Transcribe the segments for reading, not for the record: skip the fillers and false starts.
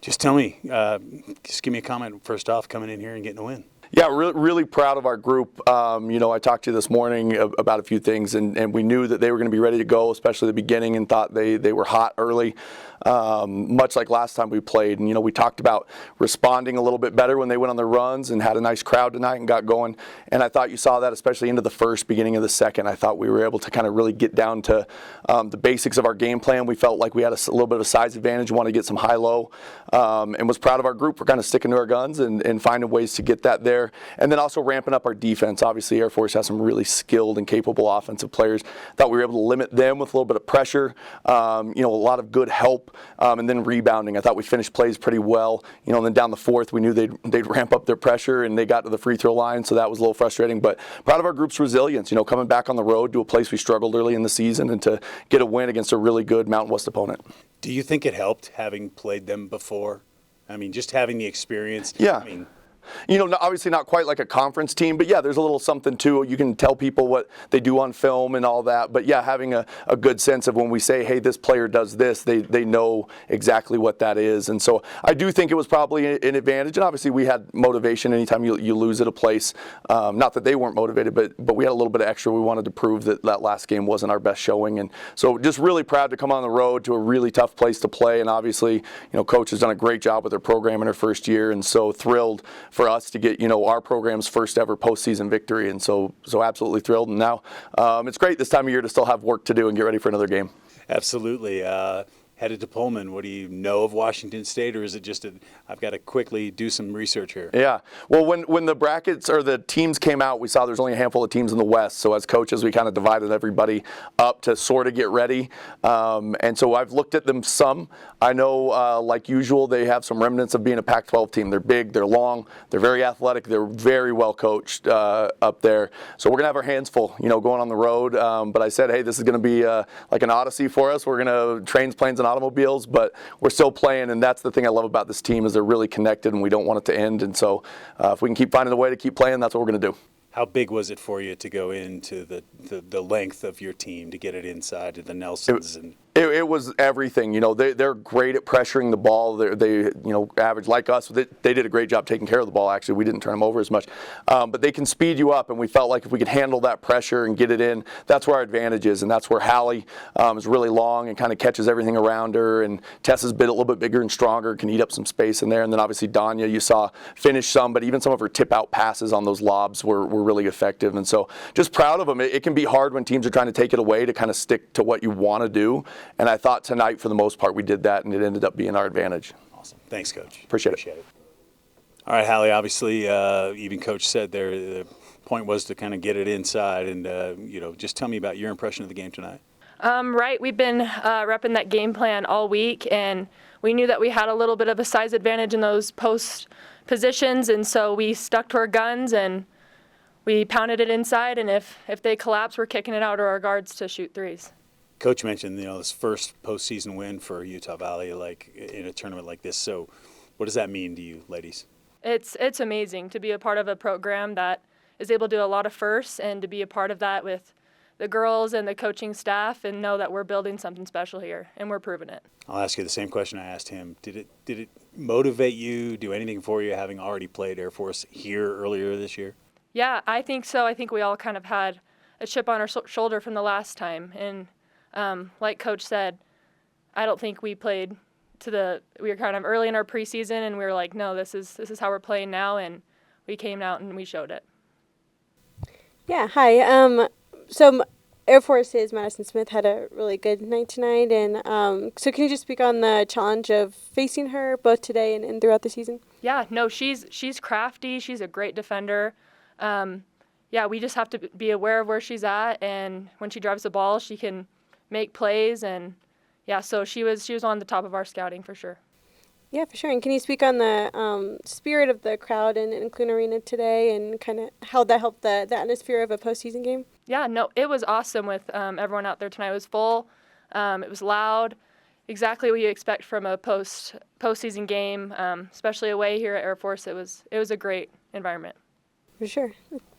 Just tell me, just give me a comment first off, coming in here and getting a win. Yeah, really proud of our group. I talked to you this morning about a few things, and we knew that they were going to be ready to go, especially at the beginning, and thought they were hot early, much like last time we played. And, we talked about responding a little bit better when they went on their runs and had a nice crowd tonight and got going. And I thought you saw that, especially into the first, beginning of the second. I thought we were able to kind of really get down to the basics of our game plan. We felt like we had a little bit of a size advantage, wanted to get some high-low, and was proud of our group for kind of sticking to our guns and finding ways to get that there. And then also ramping up our defense. Obviously, Air Force has some really skilled and capable offensive players. Thought we were able to limit them with a little bit of pressure, a lot of good help, and then rebounding. I thought we finished plays pretty well. And then down the fourth, we knew they'd ramp up their pressure, and they got to the free throw line, so that was a little frustrating. But proud of our group's resilience, coming back on the road to a place we struggled early in the season and to get a win against a really good Mountain West opponent. Do you think it helped having played them before? I mean, just having the experience. Yeah. Obviously not quite like a conference team, but yeah, there's a little something too. You can tell people what they do on film and all that. But yeah, having a good sense of when we say, hey, this player does this, they know exactly what that is. And so I do think it was probably an advantage. And obviously we had motivation anytime you lose at a place. Not that they weren't motivated, but we had a little bit of extra. We wanted to prove that last game wasn't our best showing. And so just really proud to come on the road to a really tough place to play. And obviously, Coach has done a great job with their program in her first year. And so thrilled for us to get our program's first ever postseason victory, and so absolutely thrilled. And now it's great this time of year to still have work to do and get ready for another game. Absolutely. Headed to Pullman, what do you know of Washington State, or is it just I've got to quickly do some research here? Yeah. Well, when the brackets or the teams came out, we saw there's only a handful of teams in the West. So as coaches, we kind of divided everybody up to sort of get ready. And so I've looked at them some. I know, like usual, they have some remnants of being a Pac-12 team. They're big, they're long, they're very athletic, they're very well coached up there. So we're going to have our hands full, going on the road. But I said, hey, this is going to be like an odyssey for us. We're going to trains, planes, and automobiles, but we're still playing, and that's the thing I love about this team is they're really connected, and we don't want it to end. And so if we can keep finding a way to keep playing, that's what we're going to do. How big was it for you to go into the length of your team to get it inside to the Nelsons? It was everything. They're great at pressuring the ball. They average like us. They did a great job taking care of the ball, actually. We didn't turn them over as much. But they can speed you up, and we felt like if we could handle that pressure and get it in, that's where our advantage is. And that's where Hallie is really long and kind of catches everything around her. And Tessa's a little bit bigger and stronger, can eat up some space in there. And then obviously Danya, you saw finish some, but even some of her tip-out passes on those lobs were really effective. And so just proud of them. It can be hard when teams are trying to take it away to kind of stick to what you want to do. And I thought tonight, for the most part, we did that, and it ended up being our advantage. Awesome. Thanks, Coach. Appreciate it. All right, Hallie, obviously, even Coach said there, the point was to kind of get it inside. And, just tell me about your impression of the game tonight. Right. We've been repping that game plan all week, and we knew that we had a little bit of a size advantage in those post positions, and so we stuck to our guns, and we pounded it inside, and if they collapse, we're kicking it out to our guards to shoot threes. Coach mentioned, this first postseason win for Utah Valley, like in a tournament like this. So, what does that mean to you, ladies? It's amazing to be a part of a program that is able to do a lot of firsts, and to be a part of that with the girls and the coaching staff, and know that we're building something special here, and we're proving it. I'll ask you the same question I asked him. Did it motivate you? Do anything for you, having already played Air Force here earlier this year? Yeah, I think so. I think we all kind of had a chip on our shoulder from the last time, and like Coach said, I don't think we played we were kind of early in our preseason, and we were like, no, this is how we're playing now, and we came out and we showed it. Yeah, hi. So Air Force's Madison Smith had a really good night tonight, and so can you just speak on the challenge of facing her both today and throughout the season? Yeah, no, she's crafty. She's a great defender. We just have to be aware of where she's at, and when she drives the ball, she can make plays, and so she was on the top of our scouting for sure. Yeah, for sure. And can you speak on the spirit of the crowd in Clune Arena today, and kind of how that helped the atmosphere of a postseason game? Yeah, no, it was awesome with everyone out there tonight. It was full. It was loud. Exactly what you expect from a postseason game, especially away here at Air Force. It was a great environment. For sure.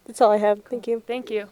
That's all I have. Thank you. Thank you.